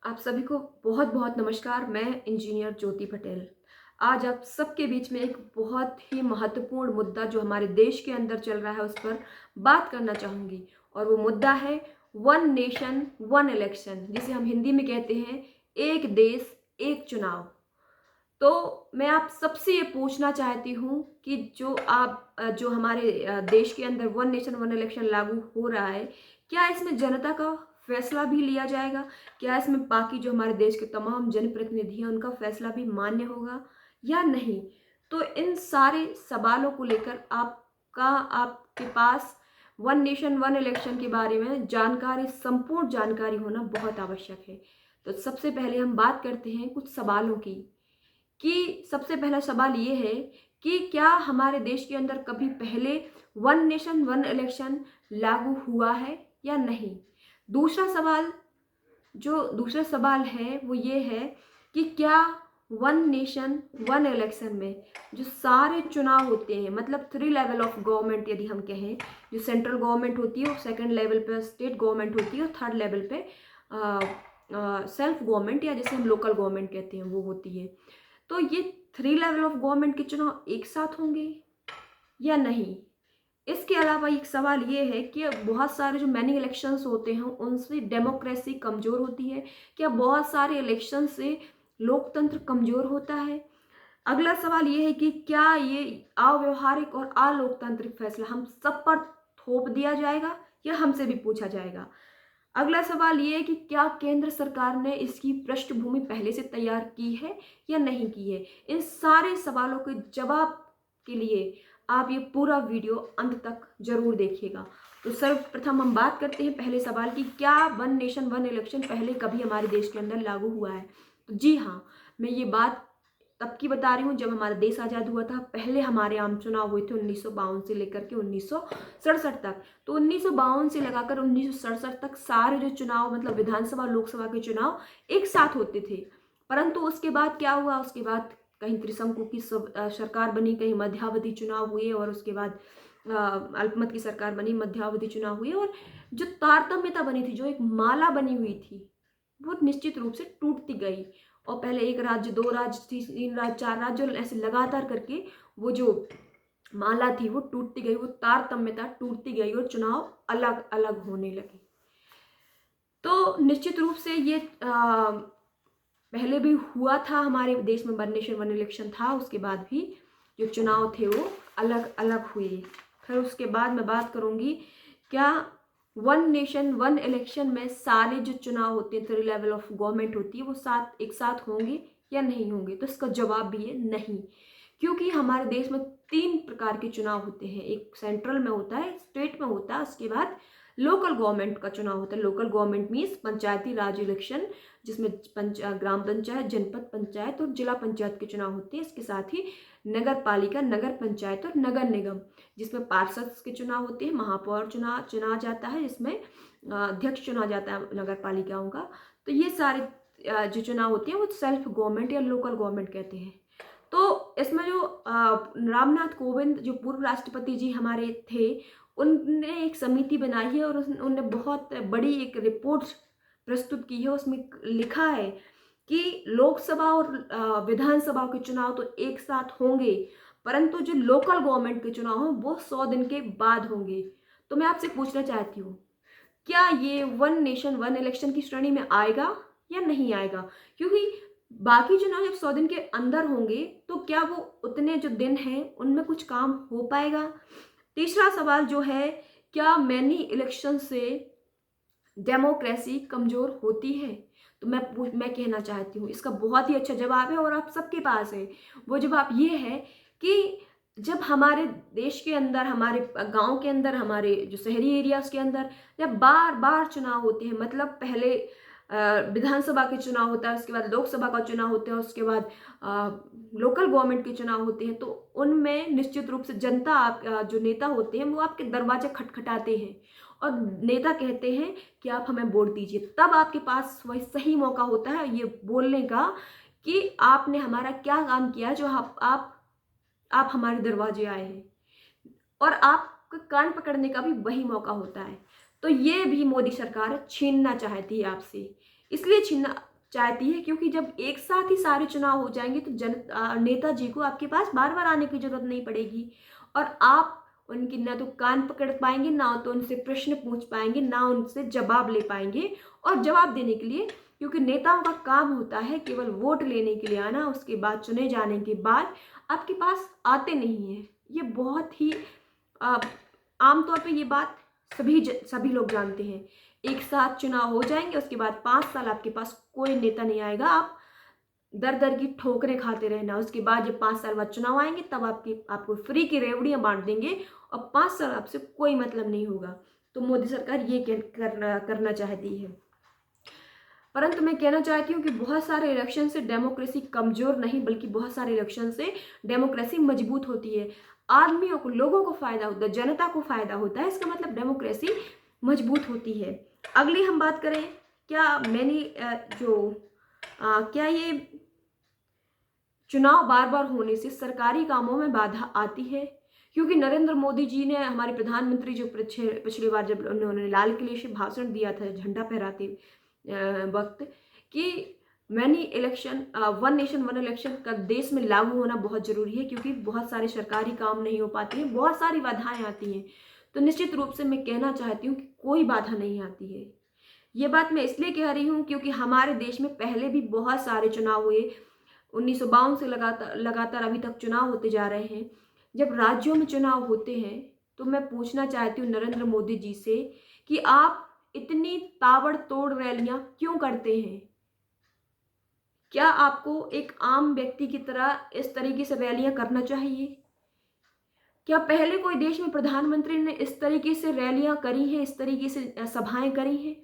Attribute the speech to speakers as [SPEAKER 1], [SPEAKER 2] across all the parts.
[SPEAKER 1] आप सभी को बहुत बहुत नमस्कार। मैं इंजीनियर ज्योति पटेल आज आप सबके बीच में एक बहुत ही महत्वपूर्ण मुद्दा जो हमारे देश के अंदर चल रहा है उस पर बात करना चाहूँगी। और वो मुद्दा है वन नेशन वन इलेक्शन, जिसे हम हिंदी में कहते हैं एक देश एक चुनाव। तो मैं आप सबसे ये पूछना चाहती हूँ कि जो हमारे देश के अंदर वन नेशन वन इलेक्शन लागू हो रहा है, क्या इसमें जनता का फैसला भी लिया जाएगा? क्या इसमें बाकी जो हमारे देश के तमाम जनप्रतिनिधि हैं उनका फैसला भी मान्य होगा या नहीं? तो इन सारे सवालों को लेकर आपके पास वन नेशन वन इलेक्शन के बारे में जानकारी, संपूर्ण जानकारी होना बहुत आवश्यक है। तो सबसे पहले हम बात करते हैं कुछ सवालों की, कि सबसे पहला सवाल ये है कि क्या हमारे देश के अंदर कभी पहले वन नेशन वन इलेक्शन लागू हुआ है या नहीं। दूसरा सवाल है वो ये है कि क्या वन नेशन वन इलेक्शन में जो सारे चुनाव होते हैं, मतलब 3 लेवल ऑफ गवर्नमेंट यदि हम कहें, जो सेंट्रल गवर्नमेंट होती है, सेकंड लेवल पे स्टेट गवर्नमेंट होती है और थर्ड लेवल पे सेल्फ गवर्नमेंट या जिसे हम लोकल गवर्नमेंट कहते हैं वो होती है। तो ये 3 लेवल ऑफ गवर्नमेंट के चुनाव एक साथ होंगे या नहीं। इसके अलावा एक सवाल ये है कि बहुत सारे जो मैनी इलेक्शंस होते हैं उनसे डेमोक्रेसी कमज़ोर होती है। क्या बहुत सारे इलेक्शन से लोकतंत्र कमज़ोर होता है? अगला सवाल ये है कि क्या ये अव्यवहारिक और अलोकतांत्रिक फैसला हम सब पर थोप दिया जाएगा या हमसे भी पूछा जाएगा? अगला सवाल ये है कि क्या केंद्र सरकार ने इसकी पृष्ठभूमि पहले से तैयार की है या नहीं की है। इन सारे सवालों के जवाब के लिए आप ये पूरा वीडियो अंत तक जरूर देखिएगा। तो सर्वप्रथम हम बात करते हैं पहले सवाल की, क्या वन नेशन वन इलेक्शन पहले कभी हमारे देश के अंदर लागू हुआ है। तो जी हाँ, मैं ये बात तब की बता रही हूँ जब हमारा देश आज़ाद हुआ था। पहले हमारे आम चुनाव हुए थे 1952 से लेकर के 1967 तक। तो 1952 से लगाकर 1967 तक सारे जो चुनाव, मतलब विधानसभा लोकसभा के चुनाव एक साथ होते थे। परंतु उसके बाद क्या हुआ, उसके बाद कहीं त्रिशंकु की सरकार बनी, कहीं मध्यावधि चुनाव हुए और उसके बाद अल्पमत की सरकार बनी, मध्यावधि चुनाव हुए और जो तारतम्यता बनी थी, जो एक माला बनी हुई थी, वो निश्चित रूप से टूटती गई। और पहले एक राज्य, दो राज्य, तीन राज्य, चार राज्य, और ऐसे लगातार करके वो जो माला थी वो टूटती गई, वो तारतम्यता टूटती गई और चुनाव अलग अलग होने लगे। तो निश्चित रूप से ये पहले भी हुआ था हमारे देश में, वन नेशन वन इलेक्शन था, उसके बाद भी जो चुनाव थे वो अलग अलग हुए। फिर उसके बाद मैं बात करूंगी, क्या वन नेशन वन इलेक्शन में सारे जो चुनाव होते हैं, 3 लेवल ऑफ गवर्नमेंट होती है, वो एक साथ होंगे या नहीं होंगे। तो इसका जवाब भी है नहीं, क्योंकि हमारे देश में 3 प्रकार के चुनाव होते हैं। एक सेंट्रल में होता है, स्टेट में होता है, उसके बाद लोकल गवर्नमेंट का चुनाव होता है। लोकल गवर्नमेंट मीन्स पंचायती राज इलेक्शन, जिसमें ग्राम पंचायत, जनपद पंचायत और जिला पंचायत के चुनाव होते हैं। इसके साथ ही नगर पालिका, नगर पंचायत और नगर निगम, जिसमें पार्षद के चुनाव होते हैं, महापौर चुना जाता है, जिसमें अध्यक्ष चुना जाता है नगर पालिकाओं का। तो ये सारे जो चुनाव होते हैं वो सेल्फ गवर्नमेंट या लोकल गवर्नमेंट कहते हैं। तो इसमें जो रामनाथ कोविंद, जो पूर्व राष्ट्रपति जी हमारे थे, उनने एक समिति बनाई है और उन्होंने बहुत बड़ी एक रिपोर्ट प्रस्तुत की है। उसमें लिखा है कि लोकसभा और विधानसभा के चुनाव तो एक साथ होंगे, परंतु जो लोकल गवर्नमेंट के चुनाव हैं वो 100 दिन के बाद होंगे। तो मैं आपसे पूछना चाहती हूँ, क्या ये वन नेशन वन इलेक्शन की श्रेणी में आएगा या नहीं आएगा? क्योंकि बाकी चुनाव जब 100 दिन के अंदर होंगे तो क्या वो उतने जो दिन हैं उनमें कुछ काम हो पाएगा? तीसरा सवाल जो है, क्या मैनी इलेक्शन से डेमोक्रेसी कमजोर होती है? तो मैं कहना चाहती हूँ इसका बहुत ही अच्छा जवाब है और आप सबके पास है। वो जवाब ये है कि जब हमारे देश के अंदर, हमारे गांव के अंदर, हमारे जो शहरी एरियाज के अंदर जब बार बार चुनाव होते हैं, मतलब पहले विधानसभा के चुनाव होता है, उसके बाद लोकसभा का चुनाव होता है, उसके बाद लोकल गवर्नमेंट के चुनाव होते हैं, तो उनमें निश्चित रूप से जनता, जो नेता होते हैं वो आपके दरवाजे खटखटाते हैं और नेता कहते हैं कि आप हमें वोट दीजिए। तब आपके पास वही सही मौका होता है ये बोलने का कि आपने हमारा क्या काम किया जो आप हमारे दरवाजे आए हैं, और आपका कान पकड़ने का भी वही मौका होता है। तो ये भी मोदी सरकार छीनना चाहती है आपसे, इसलिए छीनना चाहती है, क्योंकि जब एक साथ ही सारे चुनाव हो जाएंगे तो नेताजी को आपके पास बार बार आने की जरूरत नहीं पड़ेगी और आप उनकी ना तो कान पकड़ पाएंगे, ना तो उनसे प्रश्न पूछ पाएंगे, ना उनसे जवाब ले पाएंगे। और जवाब देने के लिए, क्योंकि नेताओं का काम होता है केवल वोट लेने के लिए आना, उसके बाद चुने जाने के बाद आपके पास आते नहीं हैं। ये बहुत ही आमतौर पे ये बात सभी लोग जानते हैं। एक साथ चुनाव हो जाएंगे, उसके बाद 5 साल आपके पास कोई नेता नहीं आएगा, आप दर दर की ठोकरें खाते रहना। उसके बाद जब 5 साल बाद चुनाव आएंगे तब आपको फ्री की रेवड़ियां बांट देंगे और 5 साल आपसे कोई मतलब नहीं होगा। तो मोदी सरकार ये करना चाहती है। परंतु मैं कहना चाहती हूँ कि बहुत सारे इलेक्शन से डेमोक्रेसी कमजोर नहीं, बल्कि बहुत सारे इलेक्शन से डेमोक्रेसी मजबूत होती है। आदमियों को, लोगों को फायदा होता है, जनता को फायदा होता है, इसका मतलब डेमोक्रेसी मजबूत होती है। अगली हम बात करें, क्या ये चुनाव बार बार होने से सरकारी कामों में बाधा आती है? क्योंकि नरेंद्र मोदी जी ने, हमारे प्रधानमंत्री जो पिछली बार जब उन्होंने लाल किले से भाषण दिया था झंडा फहराते वक्त, कि वन नेशन वन इलेक्शन का देश में लागू होना बहुत जरूरी है, क्योंकि बहुत सारे सरकारी काम नहीं हो पाते हैं, बहुत सारी बाधाएं आती हैं। तो निश्चित रूप से मैं कहना चाहती हूँ कि कोई बाधा नहीं आती है। ये बात मैं इसलिए कह रही हूँ क्योंकि हमारे देश में पहले भी बहुत सारे चुनाव हुए। 1952 से लगातार अभी तक चुनाव होते जा रहे हैं। जब राज्यों में चुनाव होते हैं तो मैं पूछना चाहती हूँ नरेंद्र मोदी जी से कि आप इतनी ताबड़तोड़ रैलियां क्यों करते हैं? क्या आपको एक आम व्यक्ति की तरह इस तरीके से रैलियां करना चाहिए? क्या पहले कोई देश में प्रधानमंत्री ने इस तरीके से रैलियां करी हैं, इस तरीके से सभाएं करी हैं?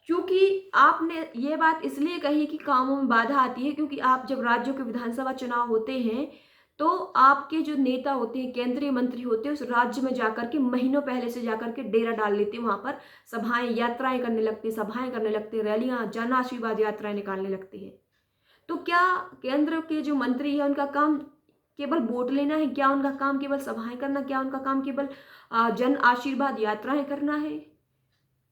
[SPEAKER 1] क्योंकि आपने ये बात इसलिए कही कि कामों में बाधा आती है, क्योंकि आप जब राज्यों के विधानसभा चुनाव होते हैं तो आपके जो नेता होते हैं, केंद्रीय मंत्री होते हैं, उस राज्य में जाकर के महीनों पहले से जाकर के डेरा डाल लेते हैं, वहां पर सभाएं, यात्राएं करने लगते हैं, सभाएं करने लगते हैं, रैलियां, जन आशीर्वाद यात्राएं निकालने लगते हैं। तो क्या केंद्र के जो मंत्री है उनका काम केवल वोट लेना है? क्या उनका काम केवल सभाएं करना? क्या उनका काम केवल जन आशीर्वाद यात्राएं करना है?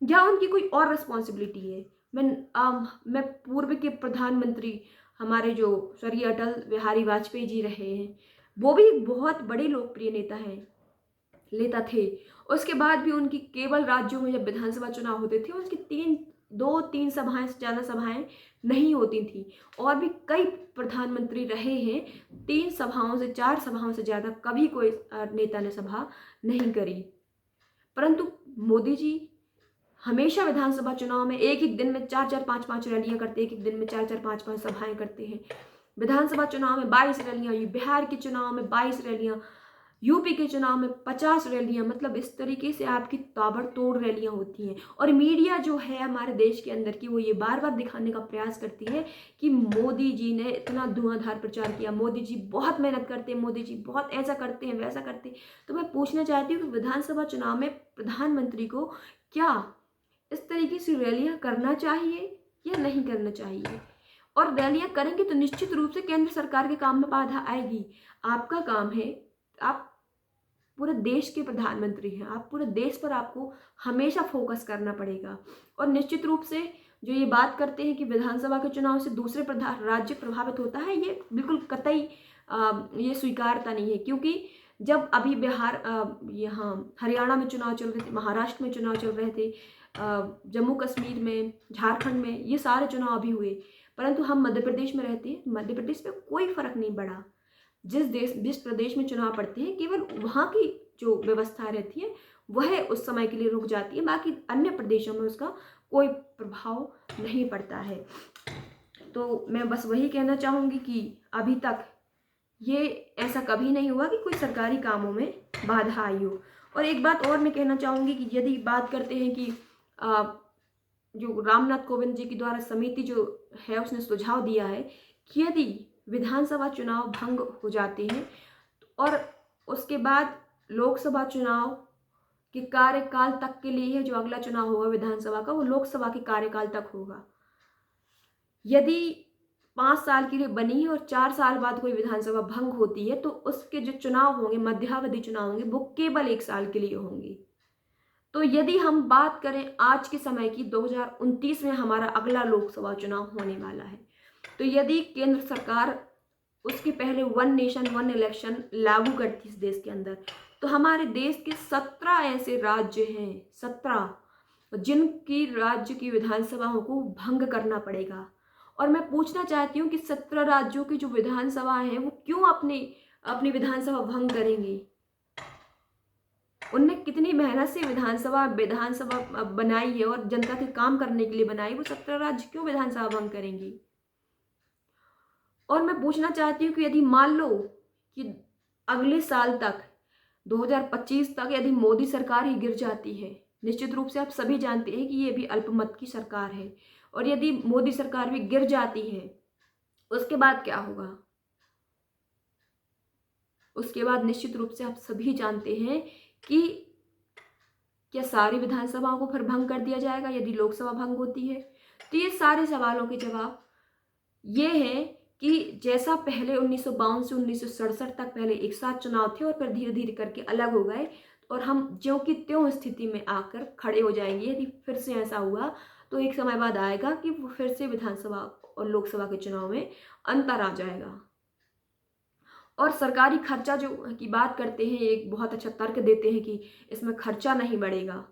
[SPEAKER 1] या उनकी कोई और रिस्पॉन्सिबिलिटी है? मैं पूर्व के प्रधानमंत्री, हमारे जो स्वर्गीय अटल बिहारी वाजपेयी जी रहे हैं, वो भी बहुत बड़े लोकप्रिय नेता थे। उसके बाद भी उनकी केवल राज्यों में जब विधानसभा चुनाव होते थे उसकी 2-3 सभाएं से ज़्यादा सभाएं नहीं होती थी। और भी कई प्रधानमंत्री रहे हैं, 3 सभाओं से 4 सभाओं से ज़्यादा कभी कोई नेता ने सभा नहीं करी। परंतु मोदी जी हमेशा विधानसभा चुनाव में एक दिन में 4-4, 5-5 रैलियां करते हैं, एक दिन में 4-4, 5-5 सभाएं करते हैं। विधानसभा चुनाव में 22 रैलियां, बिहार के चुनाव में 22 रैलियां, यूपी के चुनाव में 50 रैलियां। मतलब इस तरीके से आपकी ताबड़तोड़ रैलियां होती हैं। और मीडिया जो है हमारे देश के अंदर की, वो ये बार बार दिखाने का प्रयास करती है कि मोदी जी ने इतना धुआंधार प्रचार किया, मोदी जी बहुत मेहनत करते हैं, मोदी जी बहुत ऐसा करते हैं, वैसा करते हैं। तो मैं पूछना चाहती हूँ कि विधानसभा चुनाव में प्रधानमंत्री को क्या इस तरीके से रैलियां करना चाहिए या नहीं करना चाहिए? और रैलियां करेंगे तो निश्चित रूप से केंद्र सरकार के काम में बाधा आएगी। आपका काम है, आप पूरे देश के प्रधानमंत्री हैं, आप पूरे देश पर आपको हमेशा फोकस करना पड़ेगा। और निश्चित रूप से जो ये बात करते हैं कि विधानसभा के चुनाव से दूसरे राज्य प्रभावित होता है, ये बिल्कुल कतई ये स्वीकारता नहीं है। क्योंकि जब अभी यहाँ हरियाणा में चुनाव चल रहे थे, महाराष्ट्र में चुनाव चल रहे थे, जम्मू कश्मीर में, झारखंड में, ये सारे चुनाव अभी हुए। परंतु हम मध्य प्रदेश में रहते हैं, मध्य प्रदेश में कोई फर्क नहीं पड़ा। जिस प्रदेश में चुनाव पड़ते हैं केवल वहाँ की जो व्यवस्था रहती है वह उस समय के लिए रुक जाती है, बाकी अन्य प्रदेशों में उसका कोई प्रभाव नहीं पड़ता है। तो मैं बस वही कहना चाहूँगी कि अभी तक ये ऐसा कभी नहीं हुआ कि कोई सरकारी कामों में बाधा आई हो। और एक बात और मैं कहना चाहूँगी कि यदि बात करते हैं कि जो रामनाथ कोविंद जी के द्वारा समिति जो है उसने सुझाव दिया है कि यदि विधानसभा चुनाव भंग हो जाते हैं और उसके बाद लोकसभा चुनाव के कार्यकाल तक के लिए है, जो अगला चुनाव होगा विधानसभा का वो लोकसभा के कार्यकाल तक होगा। यदि 5 साल के लिए बनी है और 4 साल बाद कोई विधानसभा भंग होती है तो उसके जो चुनाव होंगे, मध्यावधि चुनाव होंगे, वो केवल 1 साल के लिए होंगे। तो यदि हम बात करें आज के समय की, 2029 में हमारा अगला लोकसभा चुनाव होने वाला है, तो यदि केंद्र सरकार उसके पहले वन नेशन वन इलेक्शन लागू करती इस देश के अंदर, तो हमारे देश के 17 ऐसे राज्य हैं, 17, जिनकी राज्य की विधानसभाओं को भंग करना पड़ेगा। और मैं पूछना चाहती हूँ कि 17 राज्यों की जो विधानसभा है वो क्यों अपनी अपनी विधानसभा भंग करेंगी? उनने कितनी मेहनत से विधानसभा बनाई है और जनता के काम करने के लिए बनाई, वो 17 राज्य क्यों विधानसभा भंग करेंगी? और मैं पूछना चाहती हूँ कि यदि मान लो कि अगले साल तक 2025 तक यदि मोदी सरकार ही गिर जाती है, निश्चित रूप से आप सभी जानते हैं कि ये भी अल्पमत की सरकार है, और यदि मोदी सरकार भी गिर जाती है, उसके बाद क्या होगा? उसके बाद निश्चित रूप से आप सभी जानते हैं कि क्या सारी विधानसभाओं को फिर भंग कर दिया जाएगा यदि लोकसभा भंग होती है? तो ये सारे सवालों के जवाब ये है कि जैसा पहले 1952 से 1967 तक पहले एक साथ चुनाव थे और फिर धीरे धीरे करके अलग हो गए, और हम ज्यों की त्यों स्थिति में आकर खड़े हो जाएंगे। यदि फिर से ऐसा हुआ तो एक समय बाद आएगा कि वो फिर से विधानसभा और लोकसभा के चुनाव में अंतर आ जाएगा। और सरकारी खर्चा जो की बात करते हैं, एक बहुत अच्छा तर्क देते हैं कि इसमें खर्चा नहीं बढ़ेगा,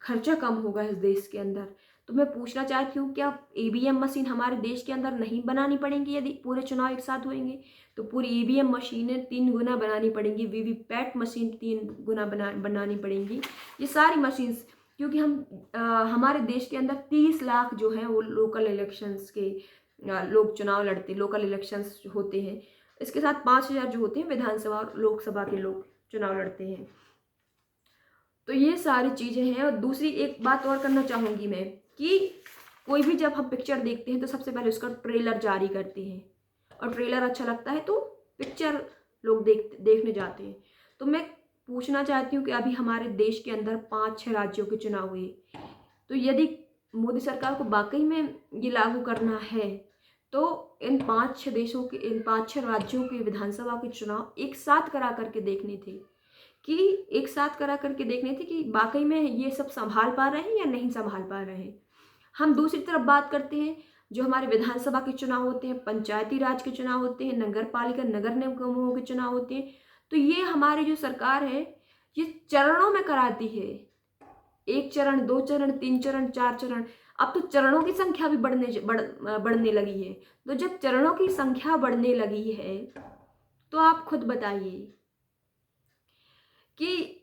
[SPEAKER 1] खर्चा कम होगा इस देश के अंदर। तो मैं पूछना चाहती हूँ, क्या ईवीएम मशीन हमारे देश के अंदर नहीं बनानी पड़ेंगी? यदि पूरे चुनाव एक साथ होंगे तो पूरी ईवीएम मशीनें 3 गुना बनानी पड़ेंगी, वीवीपैट मशीन 3 गुना बनानी पड़ेंगी। ये सारी मशीन्स, क्योंकि हमारे देश के अंदर 30 लाख जो है वो लोकल इलेक्शंस के लोग चुनाव लड़ते, लोकल इलेक्शंस होते हैं। इसके साथ 5,000 जो होते हैं विधानसभा और लोकसभा के लोग चुनाव लड़ते हैं। तो ये सारी चीज़ें हैं। और दूसरी एक बात और करना चाहूँगी मैं कि कोई भी जब हम पिक्चर देखते हैं तो सबसे पहले उसका ट्रेलर जारी करते हैं, और ट्रेलर अच्छा लगता है तो पिक्चर लोग देखने जाते हैं। तो मैं पूछना चाहती हूँ कि अभी हमारे देश के अंदर 5-6 राज्यों के चुनाव हुए, तो यदि मोदी सरकार को वाकई में ये लागू करना है तो इन 5-6 राज्यों के विधानसभा के चुनाव एक साथ करा करके देखने थे, कि वाकई में ये सब संभाल पा रहे हैं या नहीं संभाल पा रहे हैं। हम दूसरी तरफ बात करते हैं, जो हमारे विधानसभा के चुनाव होते हैं, पंचायती राज के चुनाव होते हैं, नगर पालिका नगर निगमों के चुनाव होते हैं, तो ये हमारी जो सरकार है ये चरणों में कराती है। 1 चरण, 2 चरण, 3 चरण, 4 चरण। अब तो चरणों की संख्या भी बढ़ने लगी है। तो जब चरणों की संख्या बढ़ने लगी है तो आप खुद बताइए कि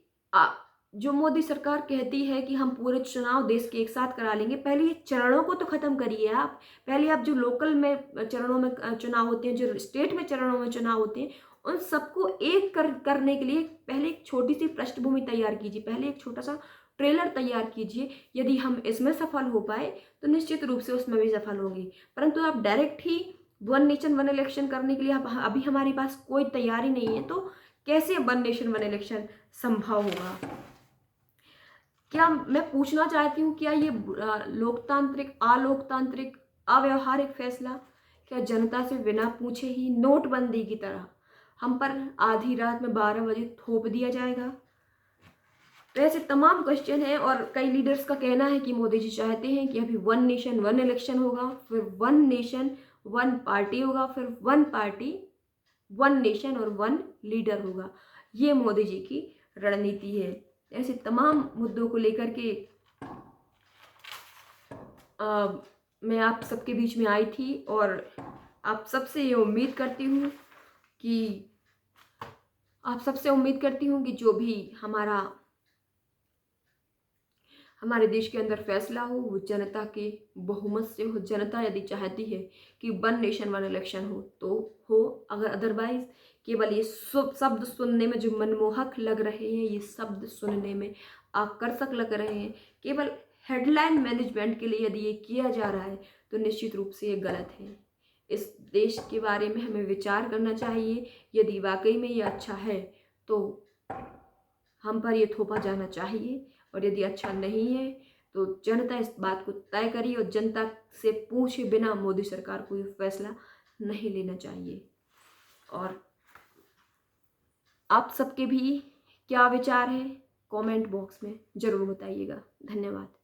[SPEAKER 1] जो मोदी सरकार कहती है कि हम पूरे चुनाव देश के एक साथ करा लेंगे, पहले ये चरणों को तो ख़त्म करिए आप। पहले आप जो लोकल में चरणों में चुनाव होते हैं, जो स्टेट में चरणों में चुनाव होते हैं, उन सबको एक करने के लिए पहले एक छोटी सी पृष्ठभूमि तैयार कीजिए, पहले एक छोटा सा ट्रेलर तैयार कीजिए। यदि हम इसमें सफल हो पाए तो निश्चित रूप से उसमें भी सफल होंगे। परंतु आप डायरेक्ट ही वन नेशन वन इलेक्शन करने के लिए अभी हमारे पास कोई तैयारी नहीं है, तो कैसे वन नेशन वन इलेक्शन संभव होगा? क्या मैं पूछना चाहती हूँ, क्या ये लोकतांत्रिक, अलोकतांत्रिक, अव्यवहारिक फैसला क्या जनता से बिना पूछे ही नोटबंदी की तरह हम पर आधी रात में 12 बजे थोप दिया जाएगा? तो ऐसे तमाम क्वेश्चन हैं। और कई लीडर्स का कहना है कि मोदी जी चाहते हैं कि अभी वन नेशन वन इलेक्शन होगा, फिर वन नेशन वन पार्टी होगा, फिर वन पार्टी वन नेशन और वन लीडर होगा। ये मोदी जी की रणनीति है। ऐसे तमाम मुद्दों को लेकर के मैं आप सबके बीच में आई थी, और आप सबसे ये उम्मीद करती हूँ कि जो भी हमारे देश के अंदर फैसला हो वो जनता के बहुमत से हो। जनता यदि चाहती है कि वन नेशन वन इलेक्शन हो तो हो, अगर अदरवाइज केवल ये शब्द सुनने में जो मनमोहक लग रहे हैं, ये शब्द सुनने में आकर्षक लग रहे हैं, केवल हेडलाइन मैनेजमेंट के लिए यदि ये किया जा रहा है तो निश्चित रूप से ये गलत है। इस देश के बारे में हमें विचार करना चाहिए। यदि वाकई में ये अच्छा है तो हम पर ये थोपा जाना चाहिए, और यदि अच्छा नहीं है तो जनता इस बात को तय करिए, और जनता से पूछे बिना मोदी सरकार को ये फैसला नहीं लेना चाहिए। और आप सबके भी क्या विचार है कमेंट बॉक्स में ज़रूर बताइएगा। धन्यवाद।